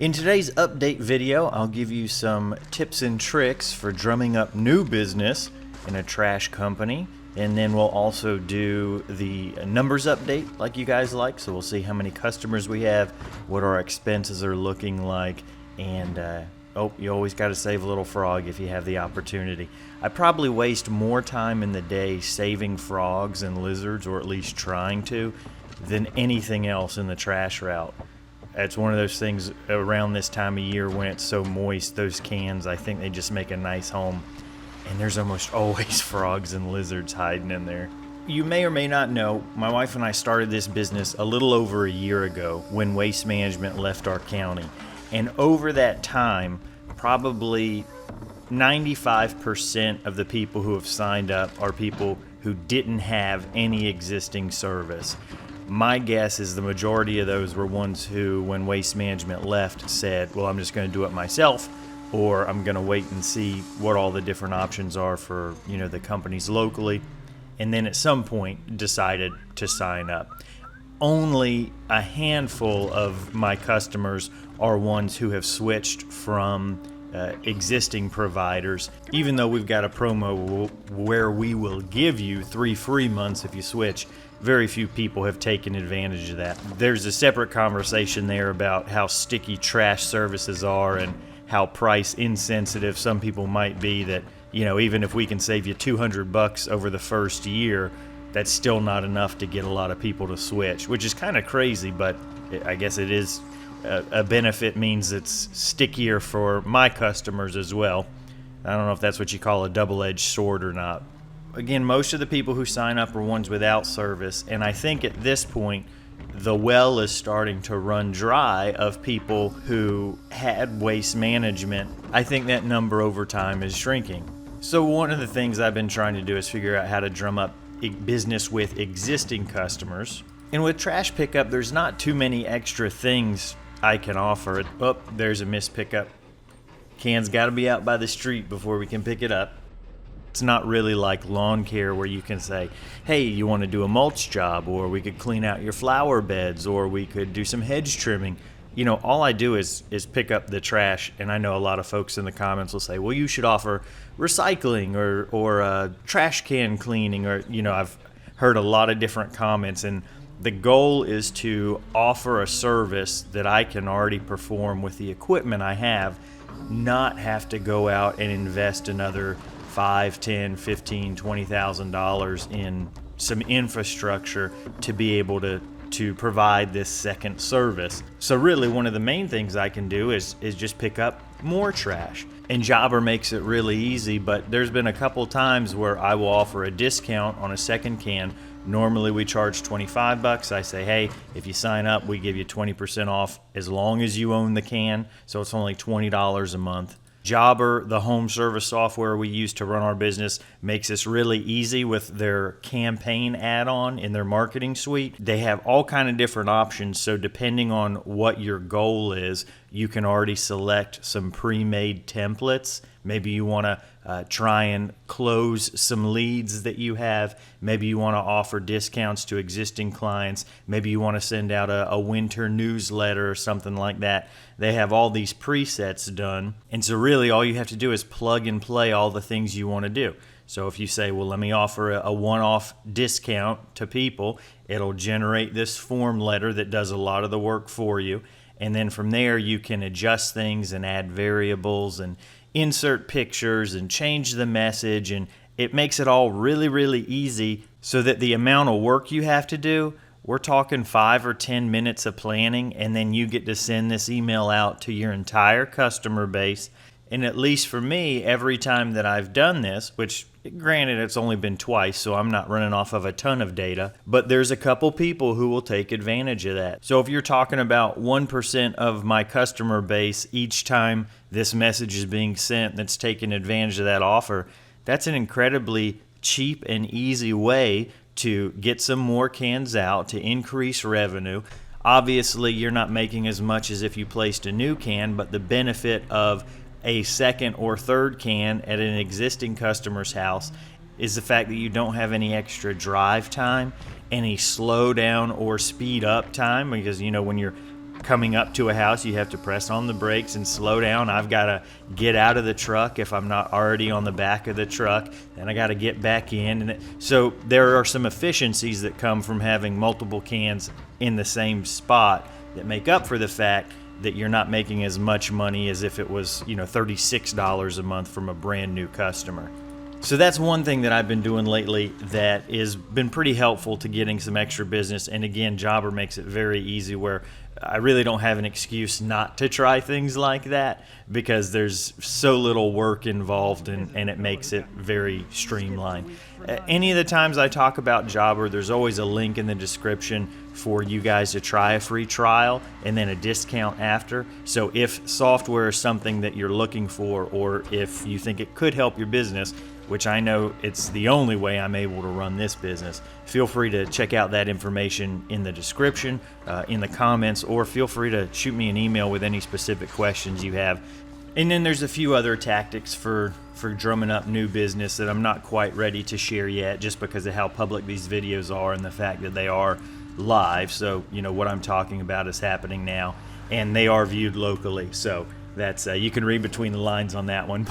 In today's update video, I'll give you some tips and tricks for drumming up new business in a trash company. And then we'll also do the numbers update like you guys like. So we'll see how many customers we have, what our expenses are looking like, and you always got to save a little frog if you have the opportunity. I probably waste more time in the day saving frogs and lizards, or at least trying to, than anything else in the trash route. It's one of those things around this time of year when it's so moist, those cans, I think they just make a nice home. And there's almost always frogs and lizards hiding in there. You may or may not know, my wife and I started this business a little over a year ago when Waste Management left our county. And over that time, probably 95% of the people who have signed up are people who didn't have any existing service. My guess is the majority of those were ones who, when Waste Management left, said, well, I'm just going to do it myself, or I'm going to wait and see what all the different options are for, the companies locally, and then at some point decided to sign up. Only a handful of my customers are ones who have switched from existing providers, even though we've got a promo where we will give you 3 free months if you switch. Very few people have taken advantage of that. There's a separate conversation there about how sticky trash services are and how price insensitive some people might be, that, even if we can save you $200 over the first year, that's still not enough to get a lot of people to switch, which is kind of crazy, but I guess it is a benefit, means it's stickier for my customers as well. I don't know if that's what you call a double-edged sword or not. Again, most of the people who sign up are ones without service, and I think at this point the well is starting to run dry of people who had Waste Management. I think that number over time is shrinking. So one of the things I've been trying to do is figure out how to drum up business with existing customers. And with trash pickup, there's not too many extra things I can offer. Oh, there's a missed pickup. Can's got to be out by the street before we can pick it up. It's not really like lawn care where you can say, hey, you want to do a mulch job, or we could clean out your flower beds, or we could do some hedge trimming. All I do is pick up the trash, and I know a lot of folks in the comments will say, well, you should offer recycling or trash can cleaning, or, I've heard a lot of different comments, and the goal is to offer a service that I can already perform with the equipment I have, not have to go out and invest another $5,000, $10,000, $15,000, $20,000 in some infrastructure to be able to provide this second service. So really one of the main things I can do is just pick up more trash. And Jobber makes it really easy, but there's been a couple times where I will offer a discount on a second can. Normally we charge $25. I say, hey, if you sign up, we give you 20% off as long as you own the can. So it's only $20 a month. Jobber, the home service software we use to run our business, makes this really easy with their campaign add-on in their marketing suite. They have all kind of different options, so depending on what your goal is, you can already select some pre-made templates. Maybe you want to try and close some leads that you have. Maybe you want to offer discounts to existing clients. Maybe you want to send out a winter newsletter or something like that. They have all these presets done. And so really all you have to do is plug and play all the things you want to do. So if you say, well, let me offer a one-off discount to people, it'll generate this form letter that does a lot of the work for you. And then from there, you can adjust things and add variables and insert pictures and change the message. And it makes it all really, really easy, so that the amount of work you have to do, we're talking 5 or 10 minutes of planning, and then you get to send this email out to your entire customer base. And at least for me, every time that I've done this, which granted it's only been twice, so I'm not running off of a ton of data, but there's a couple people who will take advantage of that. So if you're talking about 1% of my customer base each time this message is being sent that's taking advantage of that offer, that's an incredibly cheap and easy way to get some more cans out, to increase revenue. Obviously, you're not making as much as if you placed a new can, but the benefit of a second or third can at an existing customer's house is the fact that you don't have any extra drive time, any slow down or speed up time, because when you're coming up to a house, you have to press on the brakes and slow down. I've got to get out of the truck if I'm not already on the back of the truck, and I got to get back in. And so there are some efficiencies that come from having multiple cans in the same spot that make up for the fact that you're not making as much money as if it was, $36 a month from a brand new customer. So that's one thing that I've been doing lately that has been pretty helpful to getting some extra business. And again, Jobber makes it very easy where I really don't have an excuse not to try things like that because there's so little work involved and it makes it very streamlined. Any of the times I talk about Jobber, there's always a link in the description for you guys to try a free trial and then a discount after. So if software is something that you're looking for, or if you think it could help your business, which I know it's the only way I'm able to run this business, feel free to check out that information in the description, in the comments, or feel free to shoot me an email with any specific questions you have. And then there's a few other tactics for drumming up new business that I'm not quite ready to share yet, just because of how public these videos are and the fact that they are live. So what I'm talking about is happening now, and they are viewed locally. So that's you can read between the lines on that one.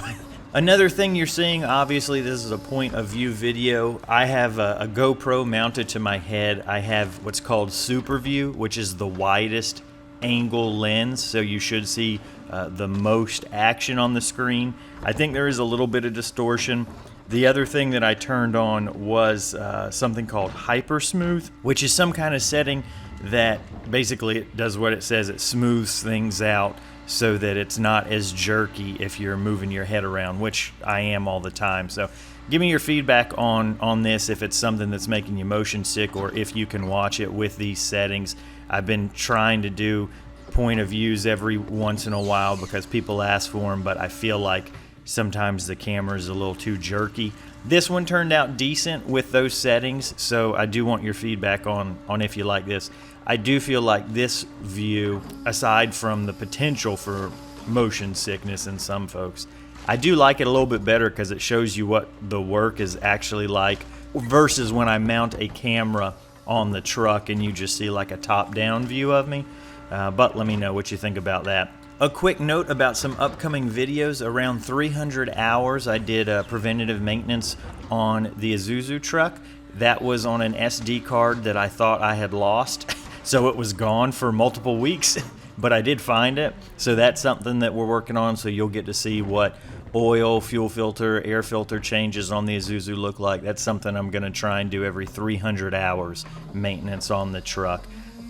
Another thing you're seeing, obviously this is a point of view video. I have a GoPro mounted to my head. I have what's called Super View, which is the widest angle lens, so you should see the most action on the screen. I think there is a little bit of distortion. The other thing that I turned on was something called Hyper Smooth, which is some kind of setting that basically it does what it says. It smooths things out so that it's not as jerky if you're moving your head around, which I am all the time. So give me your feedback on this, if it's something that's making you motion sick, or if you can watch it with these settings. I've been trying to do point of views every once in a while because people ask for them, but I feel like sometimes the camera is a little too jerky. This one turned out decent with those settings, so I do want your feedback on if you like this. I do feel like this view, aside from the potential for motion sickness in some folks, I do like it a little bit better because it shows you what the work is actually like versus when I mount a camera on the truck and you just see like a top-down view of me. But let me know what you think about that. A quick note about some upcoming videos. Around 300 hours I did preventative maintenance on the Isuzu truck. That was on an SD card that I thought I had lost. So it was gone for multiple weeks, but I did find it. So that's something that we're working on. So you'll get to see what oil, fuel filter, air filter changes on the Isuzu look like. That's something I'm going to try and do every 300 hours maintenance on the truck.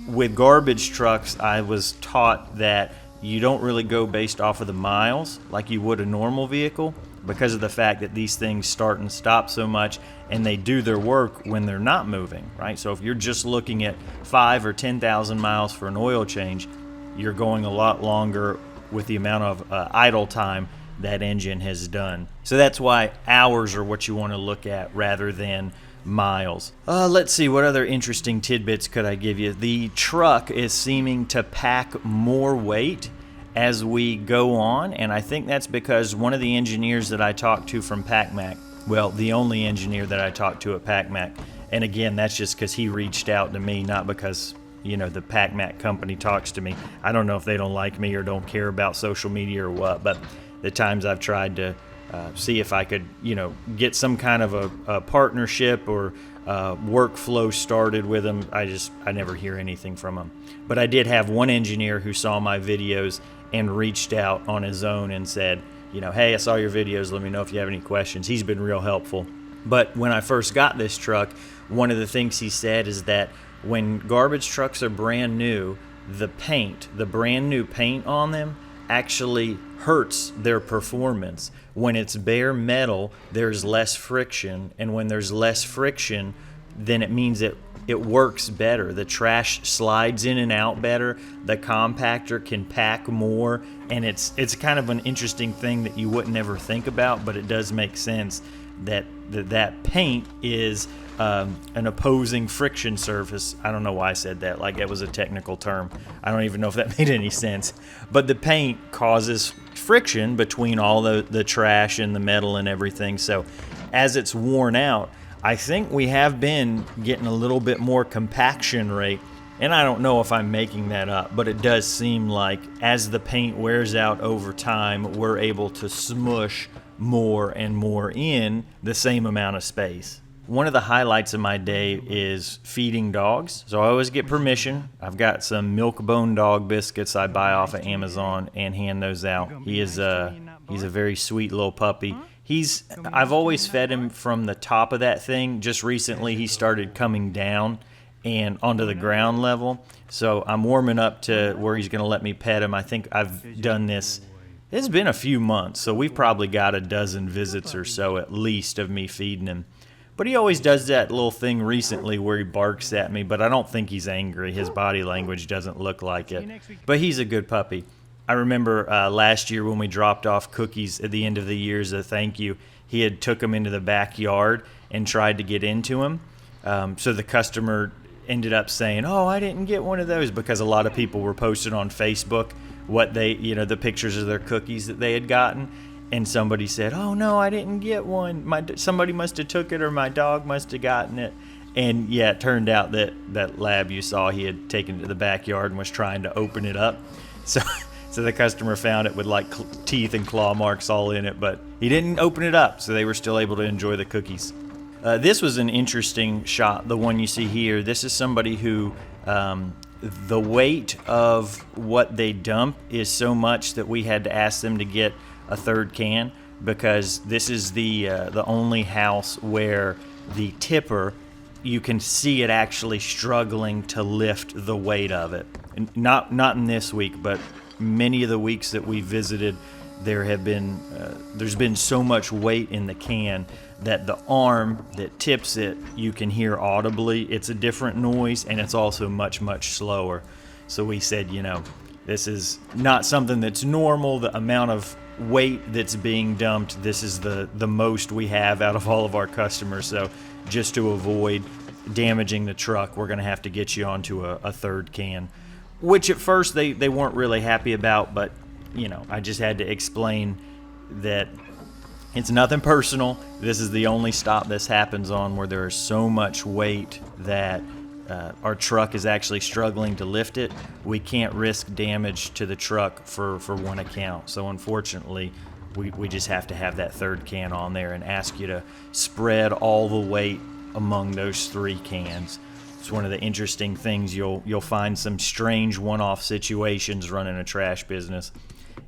With garbage trucks, I was taught that you don't really go based off of the miles like you would a normal vehicle, because of the fact that these things start and stop so much, and they do their work when they're not moving, right? So if you're just looking at 5,000 or 10,000 miles for an oil change, you're going a lot longer with the amount of idle time that engine has done. So that's why hours are what you want to look at rather than miles. Let's see, what other interesting tidbits could I give you? The truck is seeming to pack more weight as we go on, and I think that's because one of the engineers that I talked to from pac-mac, well, the only engineer that I talked to at pac-mac, and again, that's just because he reached out to me, not because the pac-mac company talks to me. I don't know if they don't like me or don't care about social media or what, but the times I've tried to see if I could, get some kind of a partnership or workflow started with them, I never hear anything from them. But I did have one engineer who saw my videos and reached out on his own and said, hey, I saw your videos, let me know if you have any questions. He's been real helpful. But when I first got this truck, one of the things he said is that when garbage trucks are brand new, the brand new paint on them actually hurts their performance. When it's bare metal, there's less friction, and when there's less friction, then it means it works better. The trash slides in and out better. The compactor can pack more, and it's kind of an interesting thing that you wouldn't ever think about, but it does make sense that paint is an opposing friction surface. I don't know why I said that, like it was a technical term. I don't even know if that made any sense. But the paint causes friction between all the trash and the metal and everything. So as it's worn out, I think we have been getting a little bit more compaction rate And I don't know if I'm making that up, but it does seem like as the paint wears out over time, we're able to smush more and more in the same amount of space. One of the highlights of my day is feeding dogs. So I always get permission. I've got some Milk-Bone dog biscuits I buy off of Amazon and hand those out. He's a very sweet little puppy. I've always fed him from the top of that thing. Just recently he started coming down and onto the ground level. So I'm warming up to where he's going to let me pet him. I think I've done this. It's been a few months, so we've probably got a dozen visits or so at least of me feeding him. But he always does that little thing recently where he barks at me, but I don't think he's angry. His body language doesn't look like it. But he's a good puppy. I remember last year when we dropped off cookies at the end of the year as a thank you, he had took them into the backyard and tried to get into them. So the customer ended up saying, "Oh, I didn't get one of those," because a lot of people were posting on Facebook what they, the pictures of their cookies that they had gotten. And somebody said, "Oh no, I didn't get one. Somebody must have took it, or my dog must have gotten it." And yeah, it turned out that lab you saw, he had taken it to the backyard and was trying to open it up. So the customer found it with like teeth and claw marks all in it, but he didn't open it up, so they were still able to enjoy the cookies. This was an interesting shot, the one you see here. This is somebody who the weight of what they dump is so much that we had to ask them to get a third can, because this is the only house where the tipper, you can see it actually struggling to lift the weight of it. And not in this week, but many of the weeks that we visited, there's been so much weight in the can that the arm that tips it, you can hear audibly. It's a different noise, and it's also much, much slower. So we said, this is not something that's normal. The amount of weight that's being dumped, this is the most we have out of all of our customers. So just to avoid damaging the truck, we're going to have to get you onto a third can, which at first they weren't really happy about, but I just had to explain that it's nothing personal. This is the only stop this happens on where there is so much weight that our truck is actually struggling to lift it. We can't risk damage to the truck for one account. So unfortunately, we just have to have that third can on there and ask you to spread all the weight among those 3 cans. It's one of the interesting things. You'll find some strange one-off situations running a trash business.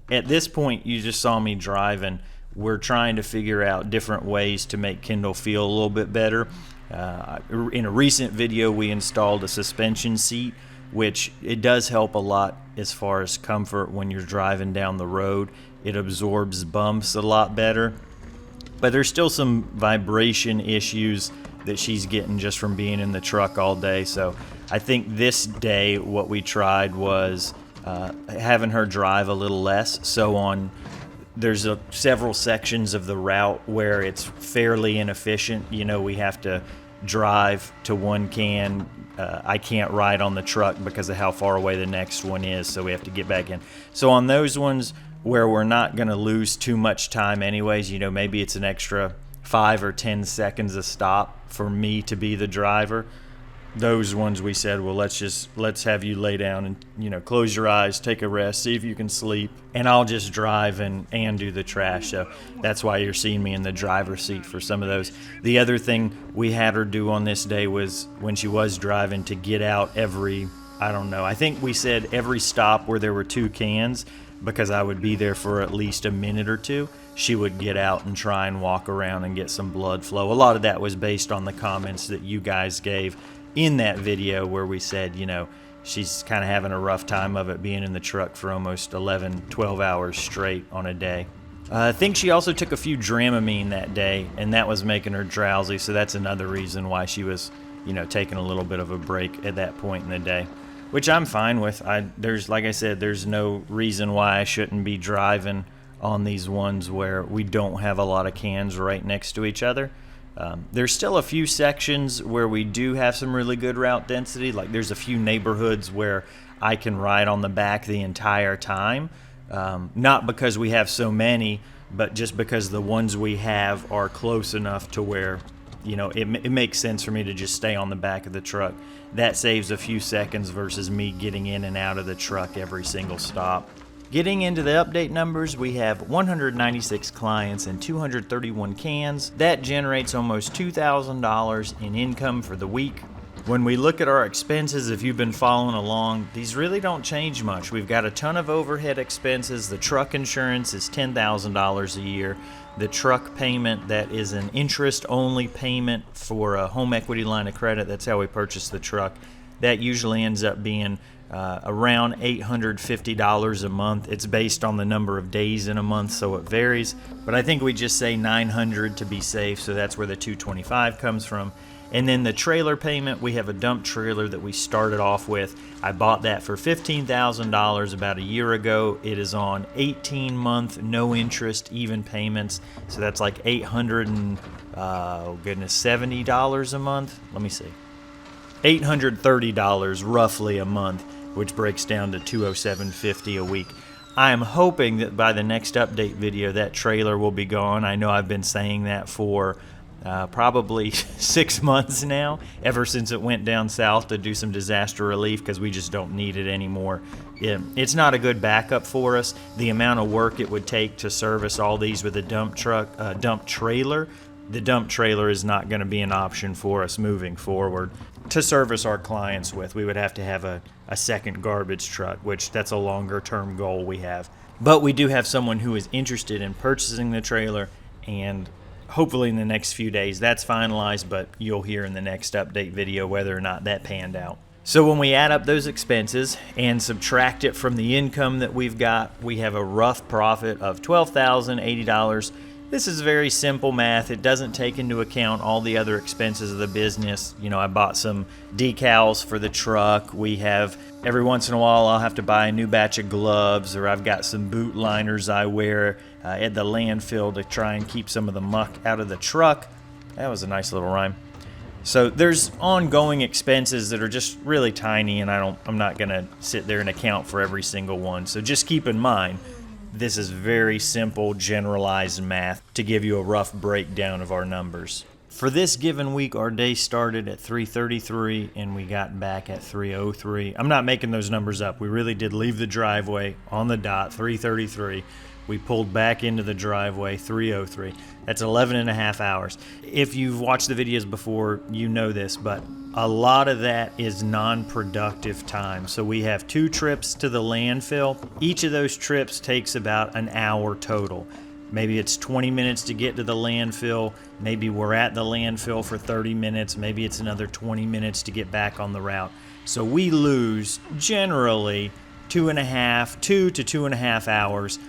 At this point, you just saw me driving. We're trying to figure out different ways to make Kindle feel a little bit better. In a recent video, we installed a suspension seat, which it does help a lot as far as comfort when you're driving down the road. It absorbs bumps a lot better. But there's still some vibration issues that she's getting just from being in the truck all day. So I think this day what we tried was having her drive a little less. So there's several sections of the route where it's fairly inefficient. We have to drive to one can. I can't ride on the truck because of how far away the next one is, so we have to get back in. So on those ones where we're not going to lose too much time anyways, maybe it's an extra 5 or 10 seconds a stop for me to be the driver. Those ones we said, well, let's have you lay down and close your eyes, take a rest, see if you can sleep, and I'll just drive and do the trash. So that's why you're seeing me in the driver's seat for some of those. The other thing we had her do on this day was, when she was driving, to get out I think we said every stop where there were 2 cans, because I would be there for at least a minute or 2, she would get out and try and walk around and get some blood flow. A lot of that was based on the comments that you guys gave in that video where we said, she's kind of having a rough time of it being in the truck for almost 11, 12 hours straight on a day. I think she also took a few Dramamine that day, and that was making her drowsy, so that's another reason why she was, taking a little bit of a break at that point in the day, which I'm fine with. Like I said, there's no reason why I shouldn't be driving on these ones where we don't have a lot of cans right next to each other. There's still a few sections where we do have some really good route density. Like there's a few neighborhoods where I can ride on the back the entire time. Not because we have so many, but just because the ones we have are close enough to where, it makes sense for me to just stay on the back of the truck. That saves a few seconds versus me getting in and out of the truck every single stop. Getting into the update numbers, we have 196 clients and 231 cans. That generates almost $2,000 in income for the week. When we look at our expenses, if you've been following along, these really don't change much. We've got a ton of overhead expenses. The truck insurance is $10,000 a year. The truck payment, that is an interest-only payment for a home equity line of credit. That's how we purchase the truck. That usually ends up being around $850 a month. It's based on the number of days in a month, so it varies. But I think we just say $900 to be safe, so that's where the $225 comes from. And then the trailer payment, we have a dump trailer that we started off with. I bought that for $15,000 about a year ago. It is on 18-month, no interest, even payments. So that's like $70 a month. Let me see. $830 roughly a month, which breaks down to $207.50 a week. I am hoping that by the next update video, that trailer will be gone. I know I've been saying that for probably 6 months now, ever since it went down south to do some disaster relief, because we just don't need it anymore. It's not a good backup for us. The amount of work it would take to service all these with a dump trailer, the dump trailer is not going to be an option for us moving forward. To service our clients with, we would have to have a second garbage truck, which that's a longer term goal we have. But we do have someone who is interested in purchasing the trailer, and hopefully in the next few days that's finalized, but you'll hear in the next update video whether or not that panned out. So when we add up those expenses and subtract it from the income that we've got, we have a rough profit of $12,080. This is very simple math. It doesn't take into account all the other expenses of the business. I bought some decals for the truck. We have, every once in a while, I'll have to buy a new batch of gloves, or I've got some boot liners I wear at the landfill to try and keep some of the muck out of the truck. That was a nice little rhyme. So there's ongoing expenses that are just really tiny, and I'm not going to sit there and account for every single one. So just keep in mind, this is very simple, generalized math to give you a rough breakdown of our numbers. For this given week, our day started at 3:33 and we got back at 3:03. I'm not making those numbers up. We really did leave the driveway on the dot, 3:33. We pulled back into the driveway, 3:03. That's 11 and a half hours. If you've watched the videos before, you know this, but a lot of that is non-productive time. So we have 2 trips to the landfill. Each of those trips takes about an hour total. Maybe it's 20 minutes to get to the landfill. Maybe we're at the landfill for 30 minutes. Maybe it's another 20 minutes to get back on the route. So we lose generally 2 to 2.5 hours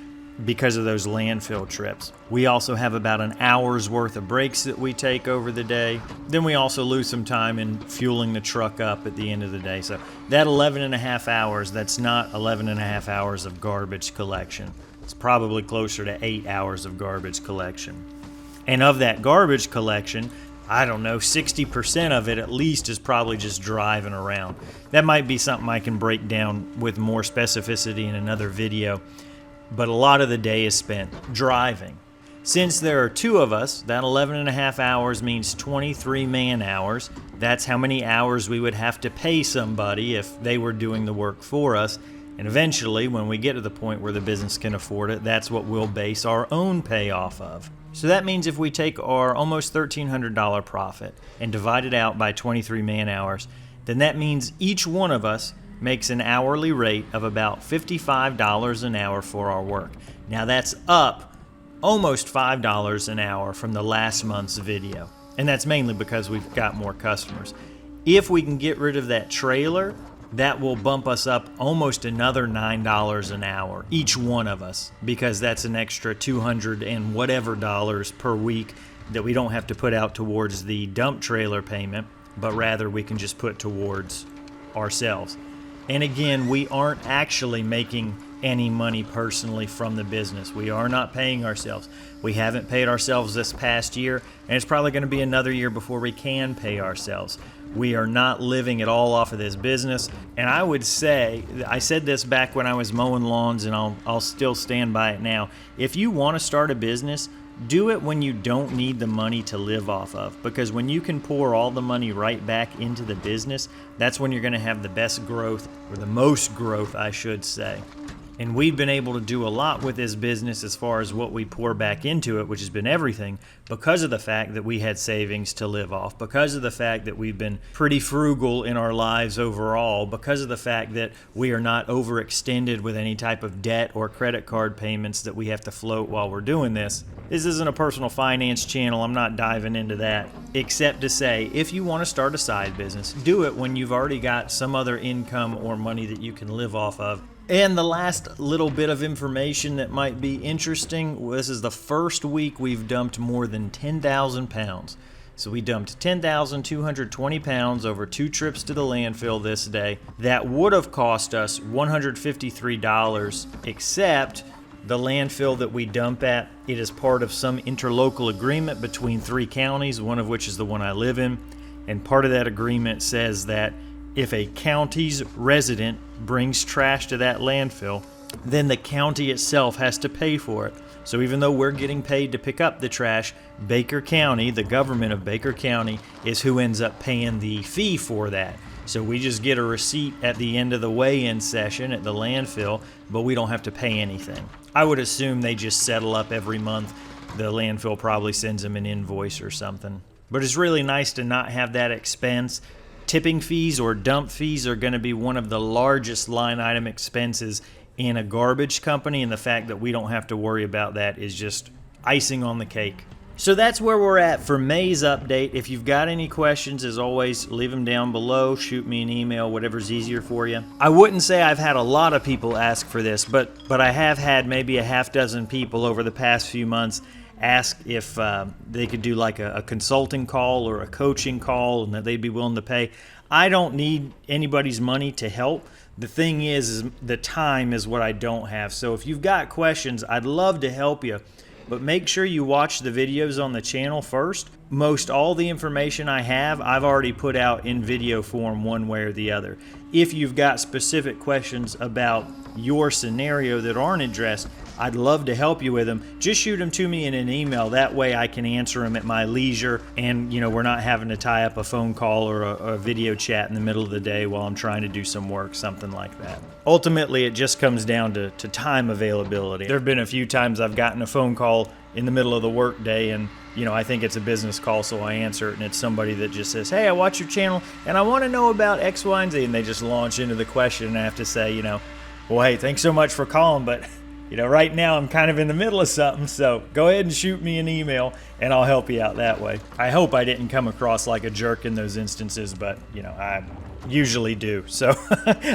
because of those landfill trips. We also have about an hour's worth of breaks that we take over the day. Then we also lose some time in fueling the truck up at the end of the day. So that 11 and a half hours, that's not 11 and a half hours of garbage collection. It's probably closer to 8 hours of garbage collection. And of that garbage collection, I don't know, 60% of it at least is probably just driving around. That might be something I can break down with more specificity in another video. But a lot of the day is spent driving. Since there are 2 of us, that 11 and a half hours means 23 man hours. That's how many hours we would have to pay somebody if they were doing the work for us. And eventually, when we get to the point where the business can afford it, that's what we'll base our own pay off of. So that means if we take our almost $1,300 profit and divide it out by 23 man hours, then that means each one of us makes an hourly rate of about $55 an hour for our work. Now that's up almost $5 an hour from the last month's video. And that's mainly because we've got more customers. If we can get rid of that trailer, that will bump us up almost another $9 an hour, each one of us, because that's an extra $200 and whatever dollars per week that we don't have to put out towards the dump trailer payment, but rather we can just put towards ourselves. And again, we aren't actually making any money personally from the business. We are not paying ourselves. We haven't paid ourselves this past year, and it's probably going to be another year before we can pay ourselves. We are not living at all off of this business. And I would say, I said this back when I was mowing lawns, and I'll still stand by it now. If you want to start a business, do it when you don't need the money to live off of, because when you can pour all the money right back into the business, that's when you're going to have the best growth, or the most growth, I should say. And we've been able to do a lot with this business as far as what we pour back into it, which has been everything, because of the fact that we had savings to live off, because of the fact that we've been pretty frugal in our lives overall, because of the fact that we are not overextended with any type of debt or credit card payments that we have to float while we're doing this. This isn't a personal finance channel. I'm not diving into that, except to say, if you want to start a side business, do it when you've already got some other income or money that you can live off of. And the last little bit of information that might be interesting, this is the first week we've dumped more than 10,000 pounds. So we dumped 10,220 pounds over 2 trips to the landfill this day. That would have cost us $153, except the landfill that we dump at, it is part of some interlocal agreement between 3 counties, one of which is the one I live in. And part of that agreement says that if a county's resident brings trash to that landfill, then the county itself has to pay for it. So even though we're getting paid to pick up the trash, Baker County, the government of Baker County, is who ends up paying the fee for that. So we just get a receipt at the end of the weigh-in session at the landfill, but we don't have to pay anything. I would assume they just settle up every month. The landfill probably sends them an invoice or something. But it's really nice to not have that expense. Tipping fees or dump fees are going to be one of the largest line item expenses in a garbage company, and the fact that we don't have to worry about that is just icing on the cake. So that's where we're at for May's update. If you've got any questions, as always, leave them down below. Shoot me an email, whatever's easier for you. I wouldn't say I've had a lot of people ask for this, but I have had maybe a half dozen people over the past few months ask if they could do like a consulting call or a coaching call, and that they'd be willing to pay. I don't need anybody's money to help. The thing is the time is what I don't have. So if you've got questions, I'd love to help you, but make sure you watch the videos on the channel first. Most all the information I have, I've already put out in video form one way or the other. If you've got specific questions about your scenario that aren't addressed, I'd love to help you with them. Just shoot them to me in an email. That way I can answer them at my leisure, and we're not having to tie up a phone call or a video chat in the middle of the day while I'm trying to do some work, something like that. Ultimately, it just comes down to time availability. There have been a few times I've gotten a phone call in the middle of the work day, and I think it's a business call, so I answer it, and it's somebody that just says, hey, I watch your channel and I want to know about X, Y, and Z, and they just launch into the question, and I have to say, well, hey, thanks so much for calling, but right now I'm kind of in the middle of something, so go ahead and shoot me an email and I'll help you out that way. I hope I didn't come across like a jerk in those instances, but I usually do, so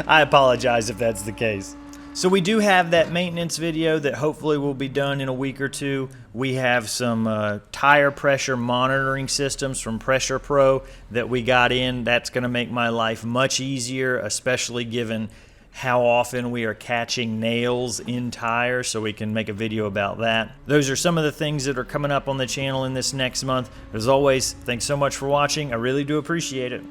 I apologize if that's the case. So we do have that maintenance video that hopefully will be done in a week or two. We have some tire pressure monitoring systems from Pressure Pro that we got in. That's going to make my life much easier, especially given how often we are catching nails in tires, so we can make a video about that. Those are some of the things that are coming up on the channel in this next month. As always, thanks so much for watching. I really do appreciate it.